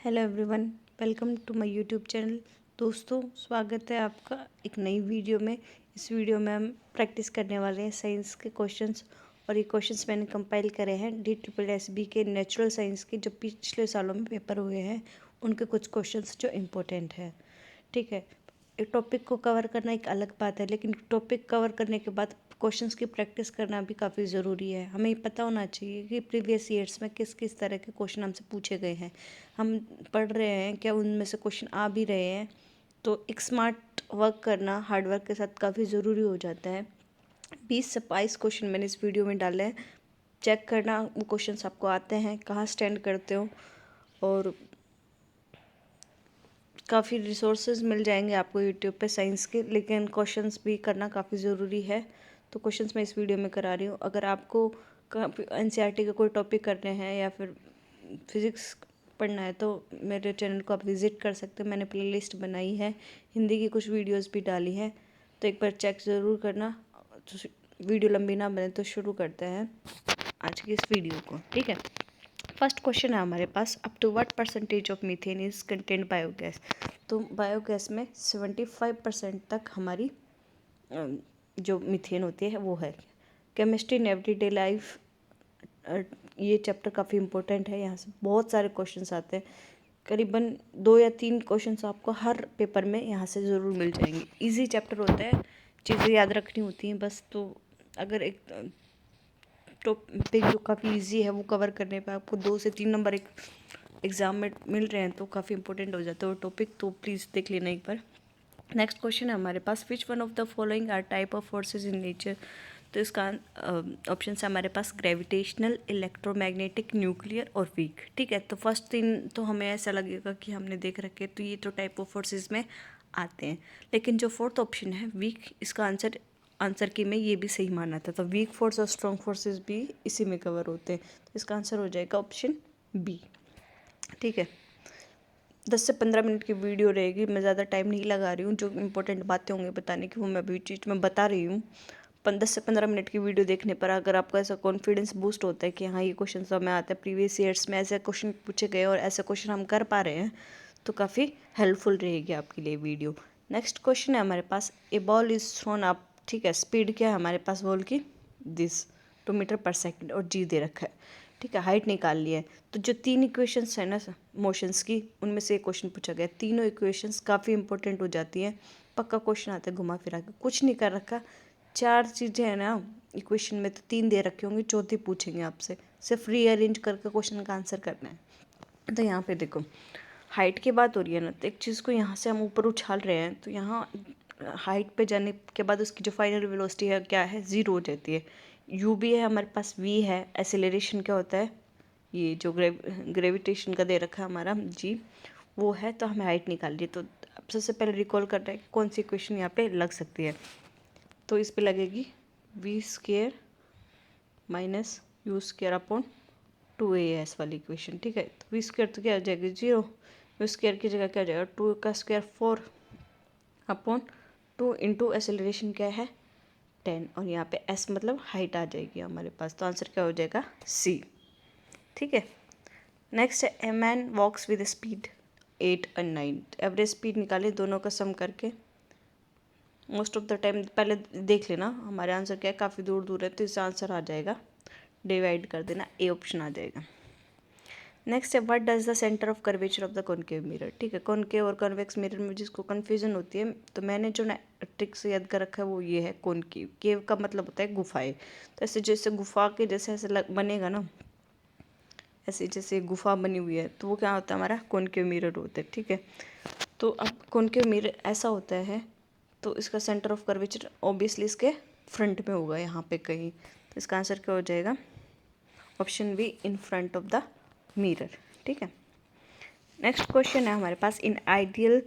Hello everyone, welcome to my YouTube channel. दोस्तों, स्वागत है आपका एक नई वीडियो में। इस वीडियो में हम प्रैक्टिस करने वाले हैं साइंस के क्वेश्चंस। और ये क्वेश्चंस मैंने कंपाइल करे हैं DSSB के नेचुरल साइंस के जो पिछले सालों में पेपर हुए हैं, उनके कुछ क्वेश्चंस जो इम्पोर्टेंट है। ठीक है, एक टॉपिक को कवर करना एक अलग बात है, लेकिन टॉपिक कवर करने के बाद क्वेश्चंस की प्रैक्टिस करना भी काफ़ी ज़रूरी है। हमें ये पता होना चाहिए कि प्रीवियस ईयर्स में किस किस तरह के क्वेश्चन हमसे पूछे गए हैं, हम पढ़ रहे हैं क्या, उनमें से क्वेश्चन आ भी रहे हैं। तो एक स्मार्ट वर्क करना हार्ड वर्क के साथ काफ़ी ज़रूरी हो जाता है। 20 से 22 क्वेश्चन मैंने इस वीडियो में डाले हैं। चेक करना वो क्वेश्चन आपको आते हैं, कहाँ स्टैंड करते हो। और काफ़ी रिसोर्सेज मिल जाएंगे आपको यूट्यूब पे साइंस के, लेकिन क्वेश्चंस भी करना काफ़ी ज़रूरी है। तो क्वेश्चंस मैं इस वीडियो में करा रही हूँ। अगर आपको NCERT का कोई टॉपिक करने हैं या फिर फिज़िक्स पढ़ना है तो मेरे चैनल को आप विज़िट कर सकते हैं। मैंने प्लेलिस्ट बनाई है, हिंदी की कुछ वीडियोज़ भी डाली हैं, तो एक बार चेक ज़रूर करना। तो वीडियो लंबी ना बने तो शुरू करते हैं आज की इस वीडियो को। ठीक है, फर्स्ट क्वेश्चन है हमारे पास, up to what percentage of methane is content biogas. तो बायोगैस में 75% तक हमारी जो मीथेन होती है वो है। केमिस्ट्री इन एवरीडे लाइफ, ये चैप्टर काफ़ी इंपॉर्टेंट है। यहाँ से बहुत सारे क्वेश्चंस आते हैं, करीबन 2 या 3 क्वेश्चंस आपको हर पेपर में यहाँ से ज़रूर मिल जाएंगे। इजी चैप्टर होता है, चीज़ें याद रखनी होती हैं बस। तो अगर एक टॉपिक जो काफ़ी इजी है वो कवर करने पे आपको 2 से 3 नंबर एक एग्ज़ाम में मिल रहे हैं तो काफ़ी इंपॉर्टेंट हो जाता है वो टॉपिक। तो प्लीज़ देख लेना एक बार। नेक्स्ट क्वेश्चन है हमारे पास, which one of the following are type of forces in nature. तो इसका ऑप्शन है हमारे पास ग्रेविटेशनल, इलेक्ट्रोमैग्नेटिक, न्यूक्लियर और वीक। ठीक है, तो फर्स्ट 3 तो हमें ऐसा लगेगा कि हमने देख रखे, तो ये तो टाइप ऑफ फोर्सेज में आते हैं। लेकिन जो फोर्थ ऑप्शन है वीक, इसका आंसर की में ये भी सही माना था। तो वीक फोर्स और स्ट्रॉन्ग फोर्सेस भी इसी में कवर होते हैं। तो इसका आंसर हो जाएगा ऑप्शन बी। ठीक है, 10 से 15 मिनट की वीडियो रहेगी, मैं ज़्यादा टाइम नहीं लगा रही हूँ। जो इंपॉर्टेंट बातें होंगी बताने की वो मैं अभी चीज़ में बता रही हूँ। 10 से 15 मिनट की वीडियो देखने पर अगर आपका ऐसा कॉन्फिडेंस बूस्ट होता है कि हाँ ये क्वेश्चन सब में आता है, प्रीवियस ईयर्स में ऐसे क्वेश्चन पूछे गए और ऐसे क्वेश्चन हम कर पा रहे हैं, तो काफ़ी हेल्पफुल रहेगी आपके लिए वीडियो। नेक्स्ट क्वेश्चन है हमारे पास, ए बॉल इज थ्रोन अप। ठीक है, स्पीड क्या है हमारे पास बॉल की, दिस 2 मीटर पर सेकेंड, और जी दे रखा है। ठीक है, हाइट निकाल लिया है। तो जो 3 इक्वेशंस है ना मोशंस की, उनमें से एक क्वेश्चन पूछा गया। तीनों इक्वेशंस काफ़ी इंपॉर्टेंट हो जाती हैं, पक्का क्वेश्चन आता है घुमा फिरा के, कुछ नहीं कर रखा। 4 चीज़ें हैं ना इक्वेशन में, तो 3 दे रखे होंगे, चौथी पूछेंगे आपसे, सिर्फ रीअरेंज करके क्वेश्चन का आंसर करना है। तो यहाँ पे देखो हाइट की बात हो रही है ना, तो एक चीज़ को यहाँ से हम ऊपर उछाल रहे हैं, तो यहाँ हाइट पे जाने के बाद उसकी जो फाइनल वेलोसिटी है क्या है, 0 हो जाती है। यू भी है हमारे पास, वी है, एसिलेरेशन क्या होता है, ये जो ग्रेविटेशन का दे रखा है हमारा जी, वो है। तो हमें हाइट निकालनी है। तो अब सबसे पहले रिकॉल करना है कौन सी इक्वेशन यहाँ पे लग सकती है। तो इस पे लगेगी v square minus u square upon 2as वाली इक्वेशन। ठीक है, तो वी स्क्वेयर तो क्या हो जाएगी 0, यू स्क्वेयर की जगह क्या हो जाएगा 2 का स्क्वायर 4 अपॉन 2 इंटू एसेलरेशन क्या है 10, और यहाँ पे s मतलब हाइट आ जाएगी हमारे पास। तो आंसर क्या हो जाएगा C। ठीक है, नेक्स्ट है, a man walks with speed 8 and 9। Average speed निकाले दोनों का सम करके। मोस्ट ऑफ द टाइम पहले देख लेना हमारे आंसर क्या है, काफ़ी दूर दूर है, तो इससे आंसर आ जाएगा, डिवाइड कर देना, ए ऑप्शन आ जाएगा। नेक्स्ट है, what does the centre of curvature of the concave mirror. ठीक है, कॉनकेव और कन्वेक्स मिरर में जिसको कन्फ्यूजन होती है, तो मैंने जो ट्रिक से याद कर रखा है वो ये है, कॉनकेव। केव का मतलब होता है गुफाएं। तो ऐसे जैसे गुफा के जैसे ऐसे बनेगा ना, ऐसे जैसे गुफा बनी हुई है, तो वो क्या होता है हमारा कॉनकेव मिरर होता है। ठीक है, तो अब कॉनकेव मिरर ऐसा होता है, तो इसका सेंटर ऑफ कर्वेचर ऑब्वियसली इसके फ्रंट में होगा यहाँ पे कहीं। तो इसका आंसर क्या हो जाएगा, option B, in front of the mirror. ठीक है, नेक्स्ट क्वेश्चन है हमारे पास, in ideal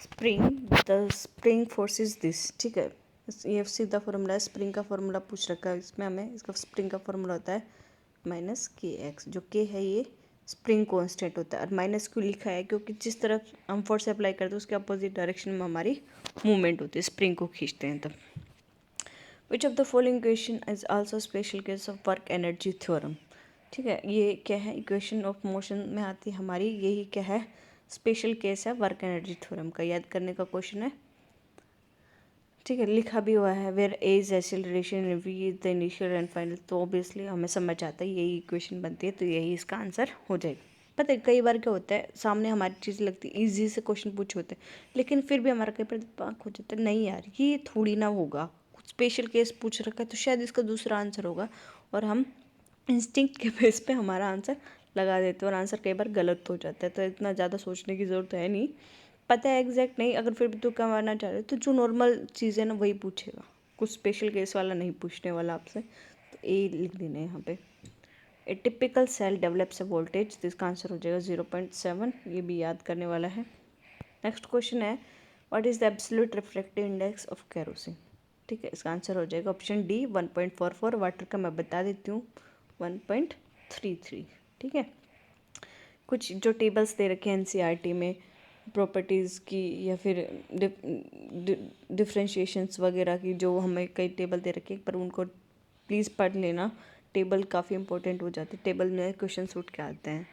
spring the spring force is this. ठीक है, ये सीधा फॉर्मूला है, स्प्रिंग का फॉर्मूला पूछ रखा है इसमें हमें। इसका स्प्रिंग का फॉर्मूला होता है माइनस के एक्स, जो के है ये स्प्रिंग कांस्टेंट होता है। और माइनस क्यों लिखा है, क्योंकि जिस तरफ हम फोर्स अप्लाई करते हैं उसके अपोजिट डायरेक्शन में हमारी मूवमेंट होती है, स्प्रिंग को खींचते हैं तब। Which of the following question is also special case of work energy theorem. ठीक है, ये क्या है, इक्वेशन ऑफ मोशन में आती है हमारी, यही क्या है, स्पेशल केस है वर्क एनर्जी थ्योरम का, याद करने का क्वेश्चन है। ठीक है, लिखा भी हुआ है, where a is acceleration v is the initial and final, तो ऑब्वियसली हमें समझ आता है यही इक्वेशन बनती है, तो यही इसका आंसर हो जाएगा। पता है कई बार क्या होता है, सामने हमारी चीज़ लगती है ईजी से क्वेश्चन पूछे होते हैं, लेकिन फिर भी हमारा कई बार दिमाग हो जाता है नहीं यार ये थोड़ी ना होगा, कुछ स्पेशल केस पूछ रखा है तो शायद इसका दूसरा आंसर होगा, और हम इंस्टिंक्ट के बेस पे हमारा आंसर लगा देते हैं और आंसर कई बार गलत हो जाता है, तो इतना ज़्यादा सोचने की ज़रूरत है नहीं। पता है एग्जैक्ट नहीं, अगर फिर भी तुक्का मारना चाह रहे हो तो जो नॉर्मल चीज़ है ना वही पूछेगा, कुछ स्पेशल केस वाला नहीं पूछने वाला आपसे, तो ए लिख देना है यहाँ पे। A typical cell develops a voltage, तो इसका आंसर हो जाएगा 0.7, ये भी याद करने वाला है। नेक्स्ट क्वेश्चन है what is the absolute refractive index of kerosene. ठीक है, इसका आंसर हो जाएगा ऑप्शन डी 1.44, वाटर का मैं बता देती हूँ 1.33। ठीक है, कुछ जो टेबल्स दे रखे हैं एनसीईआरटी में प्रॉपर्टीज़ की या फिर डिफ्रेंशिएशंस वगैरह की, जो हमें कई टेबल दे रखे हैं, पर उनको प्लीज़ पढ़ लेना, टेबल काफ़ी इंपॉर्टेंट हो जाती है, टेबल में क्वेश्चन उठ के आते हैं।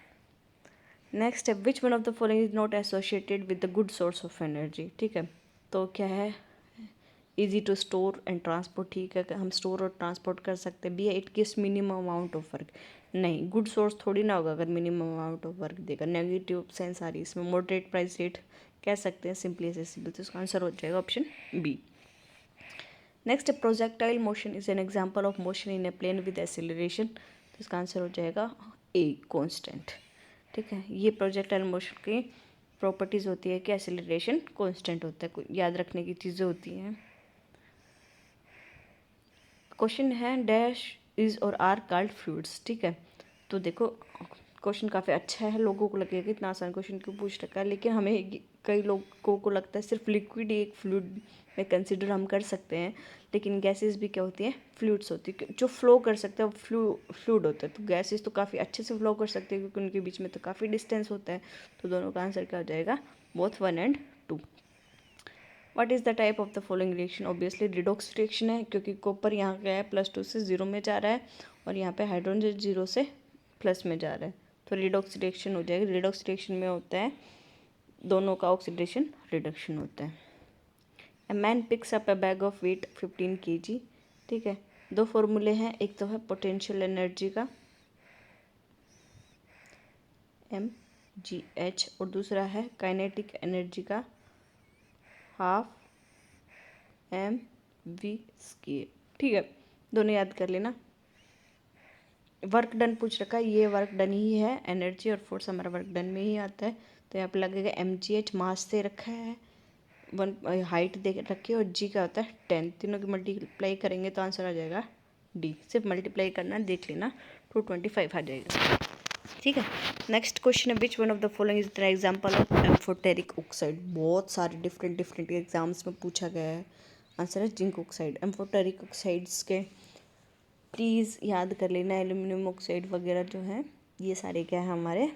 नेक्स्ट है which one of the following is not associated with the good source of energy. ठीक है, तो क्या है, easy to store and transport, ठीक है हम स्टोर और ट्रांसपोर्ट कर सकते हैं। B it gives minimum amount of work, नहीं गुड सोर्स थोड़ी ना होगा अगर मिनिमम अमाउंट ऑफ वर्क देगा, नेगेटिव सेंस आ रही है इसमें। मॉडरेट प्राइस रेट कह सकते हैं, सिंपली एसेसिबल, तो इसका आंसर हो जाएगा option B. Next projectile motion is an example of motion in a plane with acceleration, तो इसका आंसर हो जाएगा ए कॉन्स्टेंट। ठीक है, ये प्रोजेक्टाइल मोशन की प्रॉपर्टीज़ होती है कि एक्सेलरेशन कॉन्स्टेंट होता है, याद रखने की चीज़ें होती हैं। क्वेश्चन है डैश इज और आर कॉल्ड फ्लूइड्स। ठीक है, तो देखो क्वेश्चन काफ़ी अच्छा है, लोगों को लगेगा कि इतना आसान क्वेश्चन क्यों पूछ रखा है, लेकिन हमें कई लोगों को लगता है सिर्फ लिक्विड ही एक फ्लूइड में कंसिडर हम कर सकते हैं, लेकिन गैसेस भी क्या होती हैं, फ्लूइड्स होती है, जो फ्लो कर सकते हैं फ्लूइड होता है, तो गैसेस तो काफ़ी अच्छे से फ्लो कर सकते हैं क्योंकि उनके बीच में तो काफ़ी डिस्टेंस होता है, तो दोनों का आंसर क्या हो जाएगा, both 1 and 2। What is the type of the following reaction, obviously redox reaction है, क्योंकि कॉपर यहाँ गया है +2 से 0 में जा रहा है, और यहाँ पे हाइड्रोजन 0 से प्लस में जा रहा है, तो रिडॉक्स रिएक्शन हो जाएगी। रिडॉक्स रिएक्शन में होता है दोनों का ऑक्सीडेशन रिडक्शन होता है। A man picks up a bag of weight 15 kg। ठीक है, दो फॉर्मूले हैं, एक तो है पोटेंशियल एनर्जी का mgh, और दूसरा है काइनेटिक एनर्जी का ½ mv²। ठीक है, दोनों याद कर लेना। वर्क डन पूछ रखा है, ये वर्क डन ही है, एनर्जी और फोर्स हमारा वर्क डन में ही आता है, तो यहाँ पे लगेगा mgh, मास दे रखा है 1, हाइट दे रखी है, और g का होता है 10, तीनों की मल्टीप्लाई करेंगे तो आंसर आ जाएगा डी, सिर्फ मल्टीप्लाई करना देख लेना, 225 आ जाएगा। ठीक है, नेक्स्ट क्वेश्चन है which one of the following is the example of amphoteric oxide. बहुत सारे डिफरेंट एग्जाम्स में पूछा गया है, आंसर है जिंक ऑक्साइड। एम्फोटेरिक ऑक्साइड्स के प्लीज़ याद कर लेना, एल्यूमिनियम ऑक्साइड वगैरह जो हैं ये सारे क्या है हमारे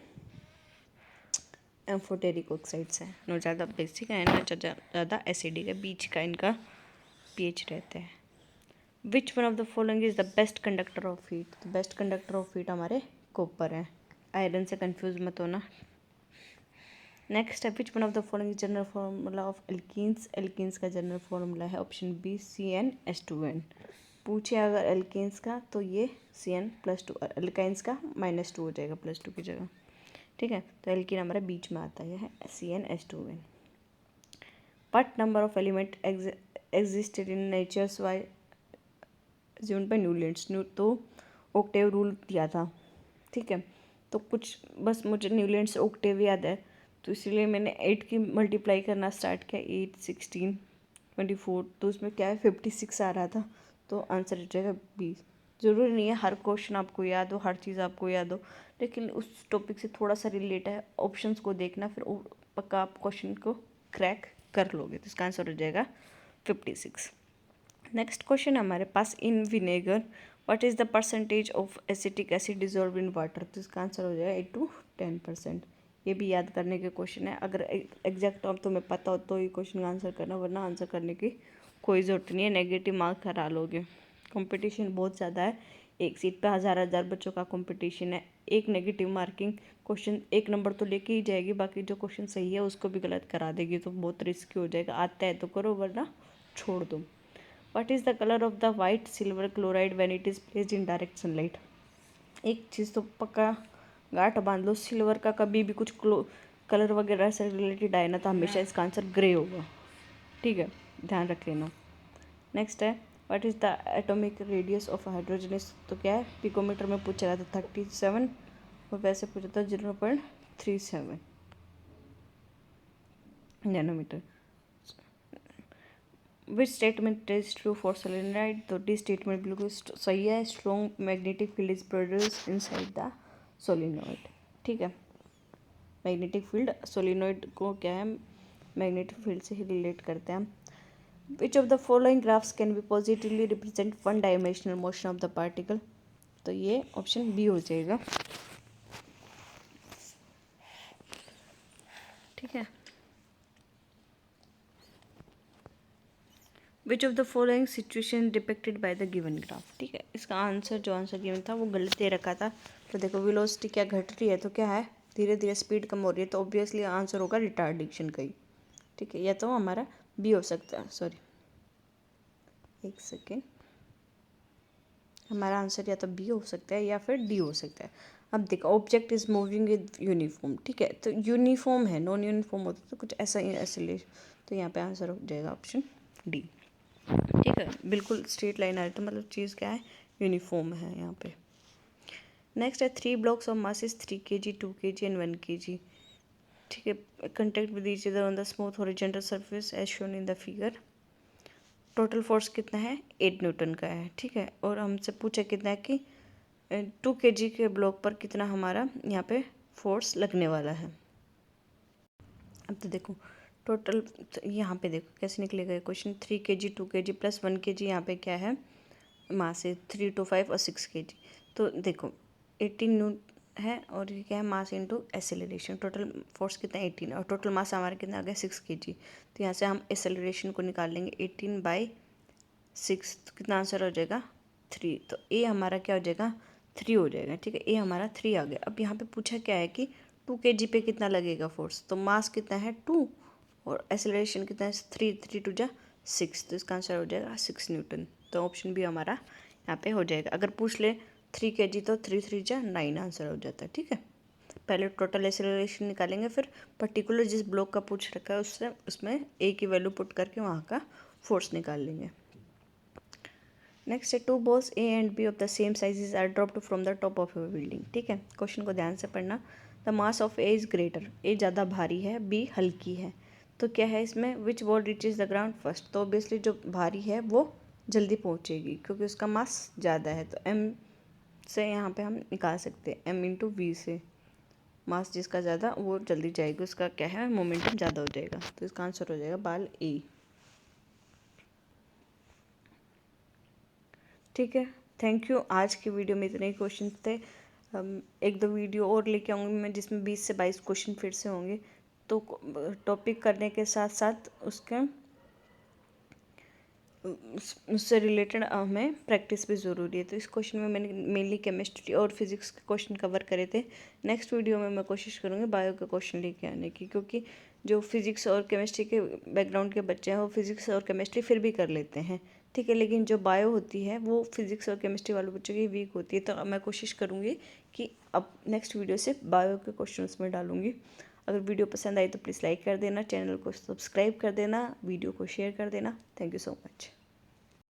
एम्फोटेरिक ऑक्साइड्स हैं, ना ज़्यादा बेसिक है ना ज़्यादा एसिडिक है, बीच का इनका पीएच रहता है। Which one of the following is the best conductor of heat, तो बेस्ट कंडक्टर ऑफ हीट हमारे कॉपर है, आयरन से कंफ्यूज मत होना। नेक्स्ट है which one of the following general formula of alkenes, alkenes का जनरल फार्मूला है option B CnH2n। पूछे अगर एल्केन्स का तो ये Cn+2, एल्काइंस का -2 हो जाएगा +2 की जगह। ठीक है, तो एल्कीन हमारा बीच में आता है CnH2n। What number of element existed in natures why June by Newlands, तो ऑक्टेव रूल दिया था। ठीक है, तो कुछ बस मुझे न्यूलैंड्स ऑक्टेव याद है, तो इसलिए मैंने 8 की मल्टीप्लाई करना स्टार्ट किया, 8, 16, 24, तो उसमें क्या है 56 आ रहा था, तो आंसर हो जाएगा बी। ज़रूरी नहीं है हर क्वेश्चन आपको याद हो, हर चीज़ आपको याद हो, लेकिन उस टॉपिक से थोड़ा सा रिलेट है, ऑप्शंस को देखना, फिर पक्का आप क्वेश्चन को क्रैक कर लोगे, तो इसका आंसर हो जाएगा 56। नेक्स्ट क्वेश्चन है हमारे पास in vinegar what is the percentage of acetic acid dissolve in water, तो इसका आंसर हो जाएगा 8 to 10%। ये भी याद करने के क्वेश्चन है, अगर एग्जैक्ट टर्म तुम्हें पता हो तो ये क्वेश्चन का आंसर करना, वरना आंसर करने की कोई ज़रूरत नहीं है, नेगेटिव मार्क करा लोगे। कंपटीशन बहुत ज़्यादा है, एक सीट पे हज़ार बच्चों का कंपटीशन है, एक नेगेटिव मार्किंग क्वेश्चन, एक नंबर तो लेके ही जाएगी, बाकी जो क्वेश्चन सही है उसको भी गलत करा देगी, तो बहुत रिस्की हो जाएगा। आता है तो करो वरना छोड़ दो। What is the colour of the white silver chloride when it is placed in direct sunlight? एक चीज़ तो पक्का गांठ बांध लो, सिल्वर का कभी भी कुछ कलर वगैरह से रिलेटेड आए ना तो हमेशा इसका आंसर ग्रे होगा, ठीक है, ध्यान रख लेना। नेक्स्ट है what is the atomic radius of hydrogen? तो क्या है, पिकोमीटर में पूछा था 37 और वैसे पूछा था 0.37 nanometre. Which statement is true for solenoid? तो डी स्टेटमेंट बिल्कुल सही है। Strong magnetic field is produce inside the solenoid, ठीक है। मैग्नेटिक फील्ड सोलेनॉइड को क्या है, मैग्नेटिक फील्ड से ही रिलेट करते हैं हम। Which of the following graphs can be positively represent one dimensional motion of the particle? तो ये ऑप्शन बी हो जाएगा, ठीक है। Which of the following situation depicted by the given graph? ठीक है, इसका आंसर जो आंसर गिवन था वो गलत दे रखा था। तो देखो वेलोसिटी क्या घट रही है, तो क्या है धीरे धीरे स्पीड कम हो रही है, तो ऑब्वियसली आंसर होगा रिटार्डेशन का ही, ठीक है। या तो हमारा बी हो सकता है, सॉरी एक सेकेंड, हमारा आंसर या तो बी हो सकता है या फिर डी हो सकता है। अब देखो object is moving with uniform, ठीक है, तो यूनिफॉर्म है, नॉन यूनिफॉर्म होता तो कुछ ऐसा ही ऐसे, तो यहाँ पे आंसर हो जाएगा ऑप्शन डी, ठीक है। बिल्कुल स्ट्रेट लाइन आ रही तो मतलब चीज़ क्या है, यूनिफॉर्म है यहाँ पे। नेक्स्ट है 3 blocks of masses 3 kg 2 kg and 1 kg, ठीक है, contact with each other on the smooth horizontal surface as shown in the figure. Total force कितना है, 8 न्यूटन का है, ठीक है। और हमसे पूछा कितना है कि 2 kg के ब्लॉक पर कितना हमारा यहाँ पे फोर्स लगने वाला है। अब तो देखो टोटल, यहाँ पे देखो कैसे निकलेगा question, 3 kg 2 kg plus 1 kg, यहाँ पे क्या है मास है 3 to 5 और 6 kg। तो देखो 18 न्यूट है और ये क्या है mass into acceleration, total force कितना है 18 और टोटल मास हमारा कितना आ गया 6 kg। तो यहाँ से हम एसेलरेशन को निकाल लेंगे 18/6, तो कितना आंसर हो जाएगा 3। तो ए हमारा क्या हो जाएगा 3 हो जाएगा, ठीक है, ए हमारा 3 आ गया। अब यहाँ पे पूछा क्या है कि 2 kg पे कितना लगेगा फोर्स, तो मास कितना है 2 और एसेलरेशन कितना है 3 2 जा 6, तो इसका आंसर हो जाएगा 6 न्यूटन। तो ऑप्शन भी हमारा यहाँ पे हो जाएगा। अगर पूछ ले 3 kg तो 3 3 जा 9 आंसर हो जाता है, ठीक है। पहले टोटल एसेलरेशन निकालेंगे, फिर पर्टिकुलर जिस ब्लॉक का पूछ रखा है उससे उसमें ए की वैल्यू पुट करके वहाँ का फोर्स निकाल लेंगे। नेक्स्ट है 2 balls A and B of the same sizes are dropped from the top of a building, ठीक है। क्वेश्चन को ध्यान से पढ़ना। The mass of A is greater, A ज़्यादा भारी है, बी हल्की है। तो क्या है इसमें, which ball reaches the ground first? तो ऑब्वियसली जो भारी है वो जल्दी पहुंचेगी क्योंकि उसका मास ज़्यादा है। तो एम से यहाँ पे हम निकाल सकते हैं एम इंटू वी से, मास जिसका ज़्यादा वो जल्दी जाएगी, उसका क्या है मोमेंटम ज़्यादा हो जाएगा। तो इसका आंसर हो जाएगा बाल ए, ठीक है। Thank you. आज की वीडियो में इतने ही क्वेश्चन थे। एक दो वीडियो और लेके आऊँगी मैं जिसमें 20 से 22 क्वेश्चन फिर से होंगे। तो टॉपिक करने के साथ साथ उससे रिलेटेड हमें प्रैक्टिस भी ज़रूरी है। तो इस क्वेश्चन में मैंने मेनली केमिस्ट्री और फिजिक्स के क्वेश्चन कवर करे थे। नेक्स्ट वीडियो में मैं कोशिश करूँगी बायो के क्वेश्चन लेके आने की, क्योंकि जो फिजिक्स और केमिस्ट्री के बैकग्राउंड के बच्चे हैं वो फिजिक्स और केमिस्ट्री फिर भी कर लेते हैं, ठीक है, लेकिन जो बायो होती है वो फिजिक्स और केमिस्ट्री वाले बच्चों की वीक होती है। तो मैं कोशिश करूँगी कि अब नेक्स्ट वीडियो से बायो के क्वेश्चन उसमें डालूँगी। अगर वीडियो पसंद आई तो प्लीज़ लाइक कर देना, चैनल को सब्सक्राइब कर देना, वीडियो को शेयर कर देना। Thank you so much.